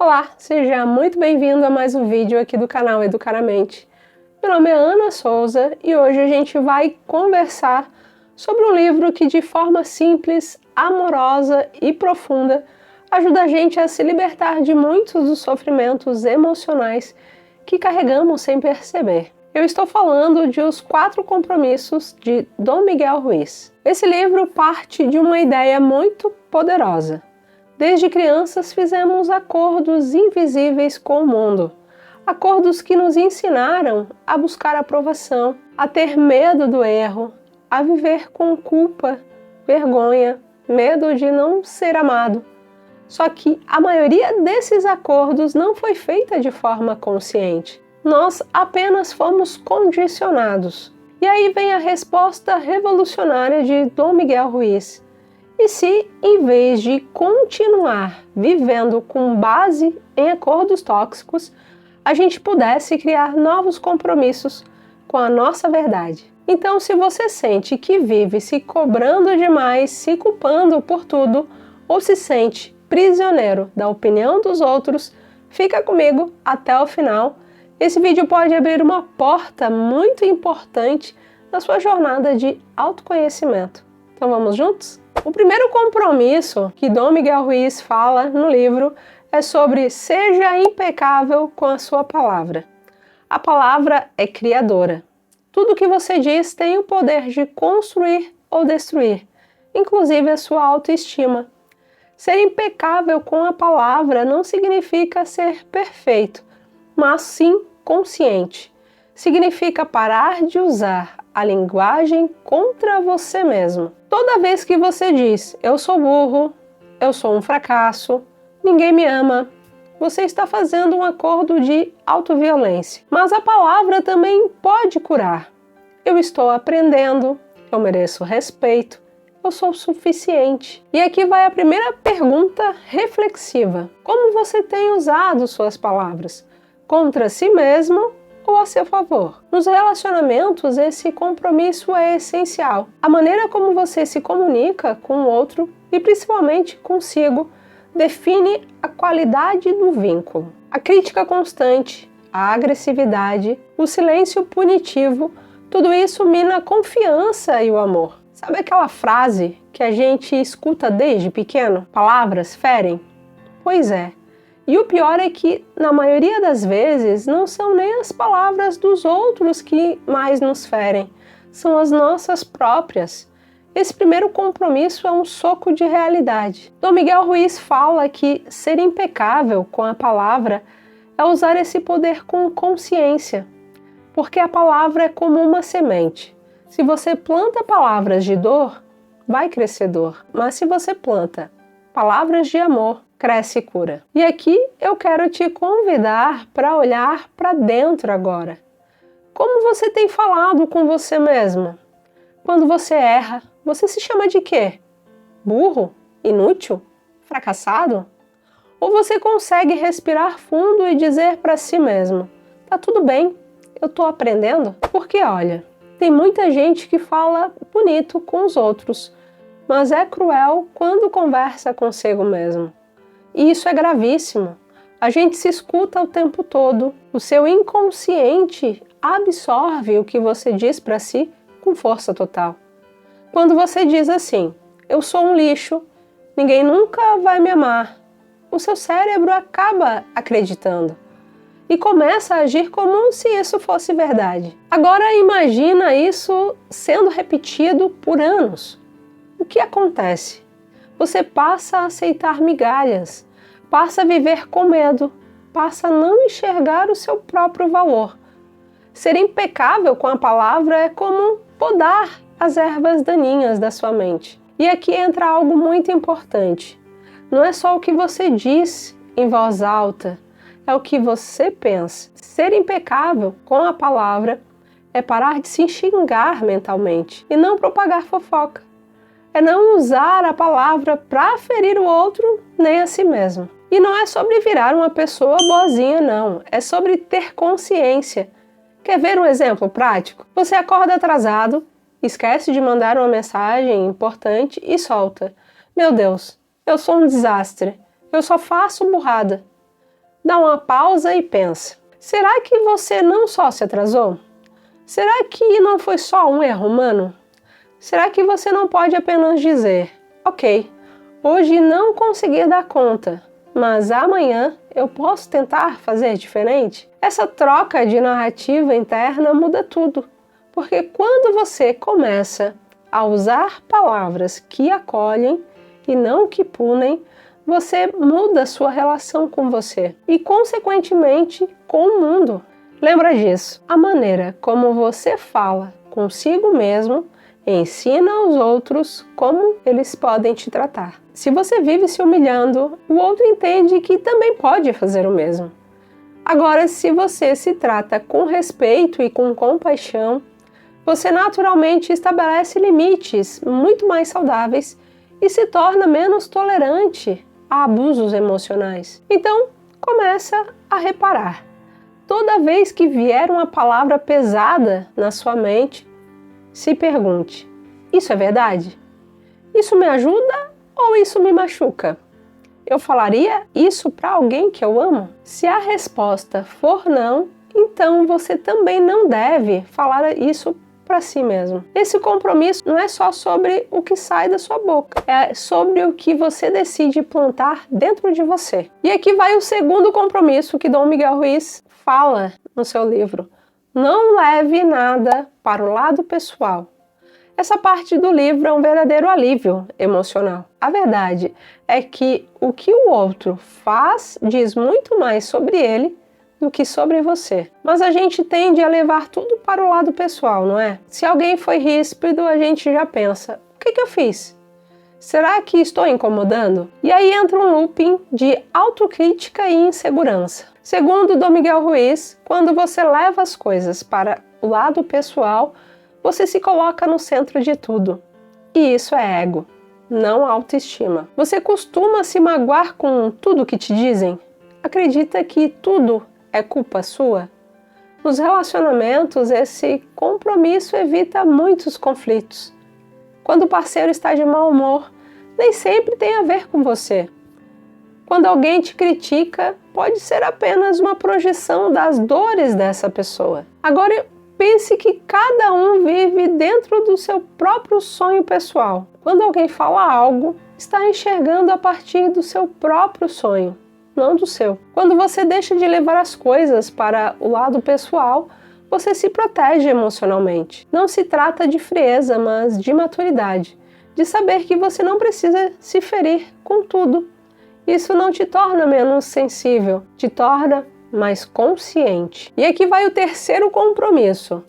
Olá, seja muito bem-vindo a mais um vídeo aqui do canal Educar a Mente. Meu nome é Ana Souza e hoje a gente vai conversar sobre um livro que de forma simples, amorosa e profunda ajuda a gente a se libertar de muitos dos sofrimentos emocionais que carregamos sem perceber. Eu estou falando de Os 4 Compromissos de Dom Miguel Ruiz. Esse livro parte de uma ideia muito poderosa. Desde crianças fizemos acordos invisíveis com o mundo, acordos que nos ensinaram a buscar aprovação, a ter medo do erro, a viver com culpa, vergonha, medo de não ser amado. Só que a maioria desses acordos não foi feita de forma consciente. Nós apenas fomos condicionados. E aí vem a resposta revolucionária de Dom Miguel Ruiz. E se, em vez de continuar vivendo com base em acordos tóxicos, a gente pudesse criar novos compromissos com a nossa verdade? Então, se você sente que vive se cobrando demais, se culpando por tudo, ou se sente prisioneiro da opinião dos outros, fica comigo até o final. Esse vídeo pode abrir uma porta muito importante na sua jornada de autoconhecimento. Então vamos juntos? O primeiro compromisso que Dom Miguel Ruiz fala no livro é sobre seja impecável com a sua palavra. A palavra é criadora. Tudo que você diz tem o poder de construir ou destruir, inclusive a sua autoestima. Ser impecável com a palavra não significa ser perfeito, mas sim consciente. Significa parar de usar a linguagem contra você mesmo. Toda vez que você diz, eu sou burro, eu sou um fracasso, ninguém me ama, você está fazendo um acordo de autoviolência. Mas a palavra também pode curar. Eu estou aprendendo, eu mereço respeito, eu sou suficiente. E aqui vai a primeira pergunta reflexiva. Como você tem usado suas palavras? Contra si mesmo ou a seu favor? Nos relacionamentos, esse compromisso é essencial. A maneira como você se comunica com o outro e principalmente consigo define a qualidade do vínculo. A crítica constante, a agressividade, o silêncio punitivo, tudo isso mina a confiança e o amor. Sabe aquela frase que a gente escuta desde pequeno? Palavras ferem? Pois é. E o pior é que, na maioria das vezes, não são nem as palavras dos outros que mais nos ferem, são as nossas próprias. Esse primeiro compromisso é um soco de realidade. Dom Miguel Ruiz fala que ser impecável com a palavra é usar esse poder com consciência, porque a palavra é como uma semente. Se você planta palavras de dor, vai crescer dor, mas se você planta palavras de amor, cresce e cura. E aqui eu quero te convidar para olhar para dentro agora. Como você tem falado com você mesmo? Quando você erra, você se chama de quê? Burro? Inútil? Fracassado? Ou você consegue respirar fundo e dizer para si mesmo, tá tudo bem, eu tô aprendendo? Porque olha, tem muita gente que fala bonito com os outros, mas é cruel quando conversa consigo mesmo. E isso é gravíssimo. A gente se escuta o tempo todo. O seu inconsciente absorve o que você diz para si com força total. Quando você diz assim, eu sou um lixo, ninguém nunca vai me amar, o seu cérebro acaba acreditando e começa a agir como se isso fosse verdade. Agora imagina isso sendo repetido por anos. O que acontece? Você passa a aceitar migalhas, passa a viver com medo, passa a não enxergar o seu próprio valor. Ser impecável com a palavra é como podar as ervas daninhas da sua mente. E aqui entra algo muito importante. Não é só o que você diz em voz alta, é o que você pensa. Ser impecável com a palavra é parar de se xingar mentalmente e não propagar fofoca. É não usar a palavra para ferir o outro nem a si mesmo. E não é sobre virar uma pessoa boazinha, não. É sobre ter consciência. Quer ver um exemplo prático? Você acorda atrasado, esquece de mandar uma mensagem importante e solta. Meu Deus, eu sou um desastre. Eu só faço burrada. Dá uma pausa e pensa. Será que você não só se atrasou? Será que não foi só um erro humano? Será que você não pode apenas dizer, ok, hoje não consegui dar conta, mas amanhã eu posso tentar fazer diferente? Essa troca de narrativa interna muda tudo, porque quando você começa a usar palavras que acolhem e não que punem, você muda sua relação com você e, consequentemente, com o mundo. Lembra disso, a maneira como você fala consigo mesmo ensina aos outros como eles podem te tratar. Se você vive se humilhando, o outro entende que também pode fazer o mesmo. Agora, se você se trata com respeito e com compaixão, você naturalmente estabelece limites muito mais saudáveis e se torna menos tolerante a abusos emocionais. Então, começa a reparar. Toda vez que vier uma palavra pesada na sua mente, se pergunte: isso é verdade? Isso me ajuda ou isso me machuca? Eu falaria isso para alguém que eu amo? Se a resposta for não, então você também não deve falar isso para si mesmo. Esse compromisso não é só sobre o que sai da sua boca, é sobre o que você decide plantar dentro de você. E aqui vai o segundo compromisso que Dom Miguel Ruiz fala no seu livro. Não leve nada para o lado pessoal. Essa parte do livro é um verdadeiro alívio emocional. A verdade é que o que o outro faz diz muito mais sobre ele do que sobre você. Mas a gente tende a levar tudo para o lado pessoal, não é? Se alguém foi ríspido, a gente já pensa, o que eu fiz? Será que estou incomodando? E aí entra um looping de autocrítica e insegurança. Segundo Dom Miguel Ruiz, quando você leva as coisas para o lado pessoal, você se coloca no centro de tudo. E isso é ego, não autoestima. Você costuma se magoar com tudo que te dizem? Acredita que tudo é culpa sua? Nos relacionamentos, esse compromisso evita muitos conflitos. Quando o parceiro está de mau humor, nem sempre tem a ver com você. Quando alguém te critica, pode ser apenas uma projeção das dores dessa pessoa. Agora, pense que cada um vive dentro do seu próprio sonho pessoal. Quando alguém fala algo, está enxergando a partir do seu próprio sonho, não do seu. Quando você deixa de levar as coisas para o lado pessoal, você se protege emocionalmente. Não se trata de frieza, mas de maturidade, de saber que você não precisa se ferir com tudo. Isso não te torna menos sensível, te torna mais consciente. E aqui vai o terceiro compromisso.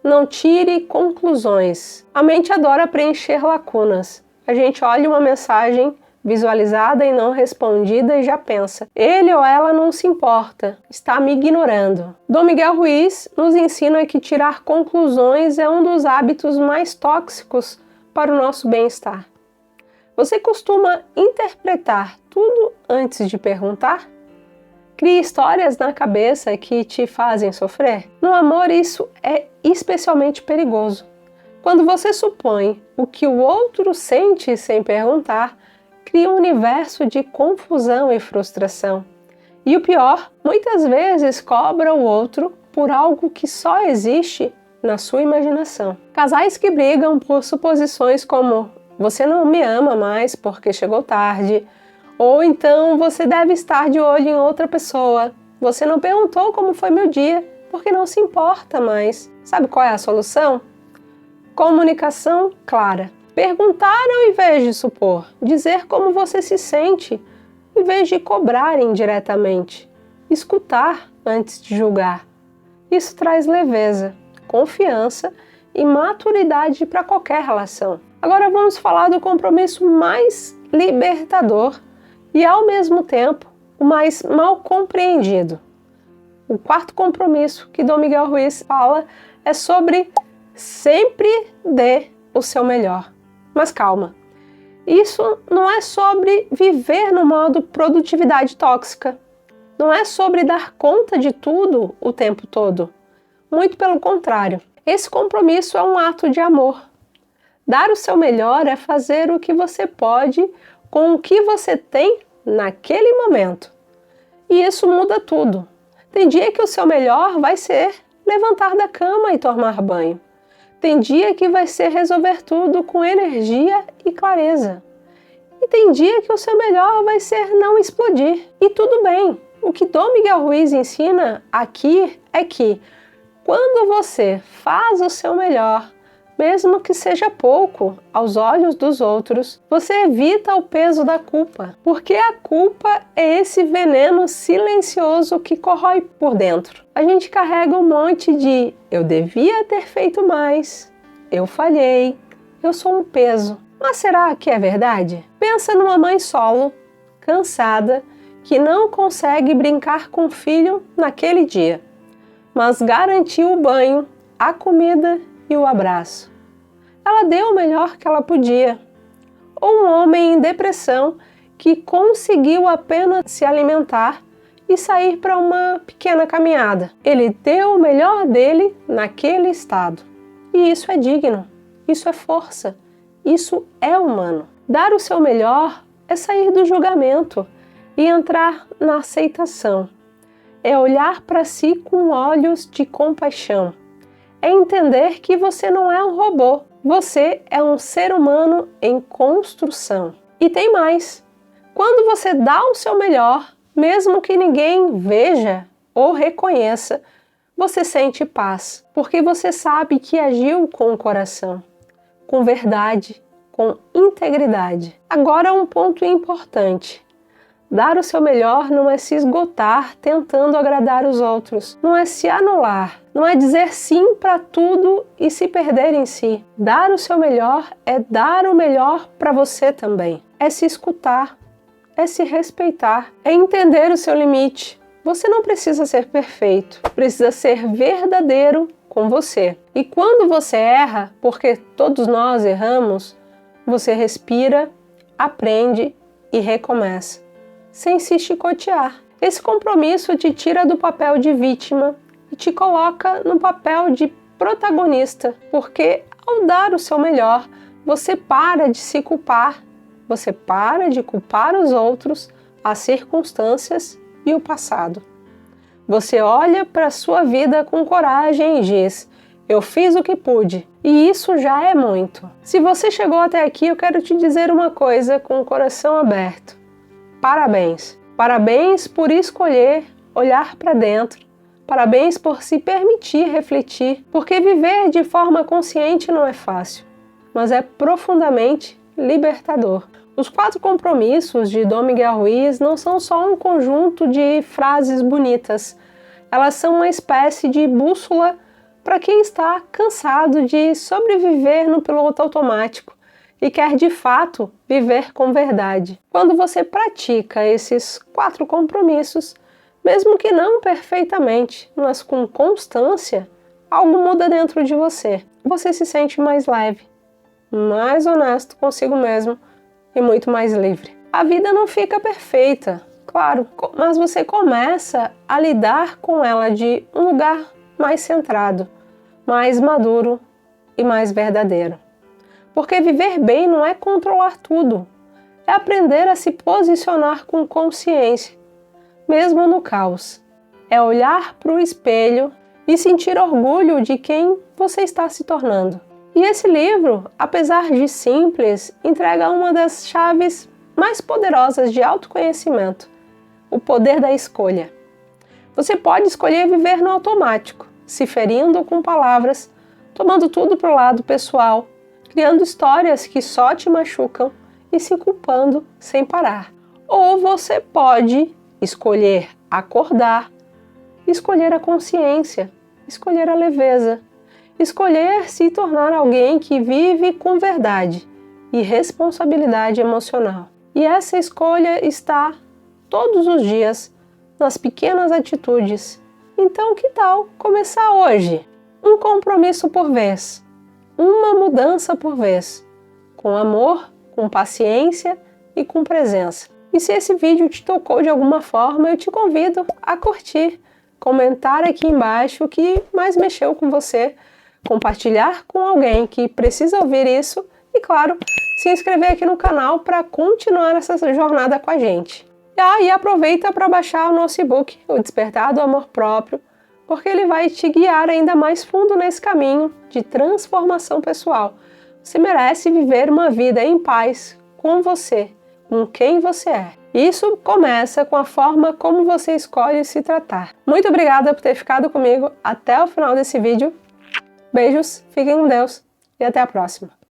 Não tire conclusões. A mente adora preencher lacunas. A gente olha uma mensagem visualizada e não respondida e já pensa, ele ou ela não se importa, está me ignorando. Dom Miguel Ruiz nos ensina que tirar conclusões é um dos hábitos mais tóxicos para o nosso bem-estar. Você costuma interpretar tudo antes de perguntar? Cria histórias na cabeça que te fazem sofrer? No amor, isso é especialmente perigoso. Quando você supõe o que o outro sente sem perguntar, cria um universo de confusão e frustração. E o pior, muitas vezes cobra o outro por algo que só existe na sua imaginação. Casais que brigam por suposições como você não me ama mais porque chegou tarde, ou então você deve estar de olho em outra pessoa, você não perguntou como foi meu dia porque não se importa mais. Sabe qual é a solução? Comunicação clara. Perguntar ao invés de supor, dizer como você se sente, em vez de cobrar indiretamente. Escutar antes de julgar. Isso traz leveza, confiança e maturidade para qualquer relação. Agora vamos falar do compromisso mais libertador e, ao mesmo tempo, o mais mal compreendido. O quarto compromisso que Dom Miguel Ruiz fala é sobre sempre dê o seu melhor. Mas calma, isso não é sobre viver no modo produtividade tóxica. Não é sobre dar conta de tudo o tempo todo. Muito pelo contrário. Esse compromisso é um ato de amor. Dar o seu melhor é fazer o que você pode com o que você tem naquele momento. E isso muda tudo. Tem dia que o seu melhor vai ser levantar da cama e tomar banho. Tem dia que vai ser resolver tudo com energia e clareza. E tem dia que o seu melhor vai ser não explodir. E tudo bem. O que Dom Miguel Ruiz ensina aqui é que quando você faz o seu melhor, mesmo que seja pouco aos olhos dos outros, você evita o peso da culpa, porque a culpa é esse veneno silencioso que corrói por dentro. A gente carrega um monte de eu devia ter feito mais, eu falhei, eu sou um peso. Mas será que é verdade? Pensa numa mãe solo, cansada, que não consegue brincar com o filho naquele dia, mas garantiu o banho, a comida e o abraço. Ela deu o melhor que ela podia. Ou um homem em depressão que conseguiu apenas se alimentar e sair para uma pequena caminhada. Ele deu o melhor dele naquele estado. E isso é digno, isso é força, isso é humano. Dar o seu melhor é sair do julgamento e entrar na aceitação. É olhar para si com olhos de compaixão. É entender que você não é um robô. Você é um ser humano em construção. E tem mais. Quando você dá o seu melhor, mesmo que ninguém veja ou reconheça, você sente paz, porque você sabe que agiu com o coração, com verdade, com integridade. Agora um ponto importante. Dar o seu melhor não é se esgotar tentando agradar os outros, não é se anular, não é dizer sim para tudo e se perder em si. Dar o seu melhor é dar o melhor para você também, é se escutar, é se respeitar, é entender o seu limite. Você não precisa ser perfeito, precisa ser verdadeiro com você. E quando você erra, porque todos nós erramos, você respira, aprende e recomeça, sem se chicotear. Esse compromisso te tira do papel de vítima e te coloca no papel de protagonista, porque ao dar o seu melhor, você para de se culpar, você para de culpar os outros, as circunstâncias e o passado. Você olha para a sua vida com coragem e diz: eu fiz o que pude, e isso já é muito. Se você chegou até aqui, eu quero te dizer uma coisa com o coração aberto. Parabéns! Parabéns por escolher olhar para dentro. Parabéns por se permitir refletir, porque viver de forma consciente não é fácil, mas é profundamente libertador. Os 4 compromissos de Dom Miguel Ruiz não são só um conjunto de frases bonitas. Elas são uma espécie de bússola para quem está cansado de sobreviver no piloto automático e quer de fato viver com verdade. Quando você pratica esses 4 compromissos, mesmo que não perfeitamente, mas com constância, algo muda dentro de você. Você se sente mais leve, mais honesto consigo mesmo e muito mais livre. A vida não fica perfeita, claro, mas você começa a lidar com ela de um lugar mais centrado, mais maduro e mais verdadeiro. Porque viver bem não é controlar tudo, é aprender a se posicionar com consciência, mesmo no caos. É olhar para o espelho e sentir orgulho de quem você está se tornando. E esse livro, apesar de simples, entrega uma das chaves mais poderosas de autoconhecimento, o poder da escolha. Você pode escolher viver no automático, se ferindo com palavras, tomando tudo para o lado pessoal, criando histórias que só te machucam e se culpando sem parar. Ou você pode escolher acordar, escolher a consciência, escolher a leveza, escolher se tornar alguém que vive com verdade e responsabilidade emocional. E essa escolha está todos os dias nas pequenas atitudes. Então, que tal começar hoje? Um compromisso por vez, uma mudança por vez, com amor, com paciência e com presença. E se esse vídeo te tocou de alguma forma, eu te convido a curtir, comentar aqui embaixo o que mais mexeu com você, compartilhar com alguém que precisa ouvir isso e, claro, se inscrever aqui no canal para continuar essa jornada com a gente. E aí aproveita para baixar o nosso e-book, O Despertar do Amor Próprio, porque ele vai te guiar ainda mais fundo nesse caminho de transformação pessoal. Você merece viver uma vida em paz com você, com quem você é. Isso começa com a forma como você escolhe se tratar. Muito obrigada por ter ficado comigo até o final desse vídeo. Beijos, fiquem com Deus e até a próxima.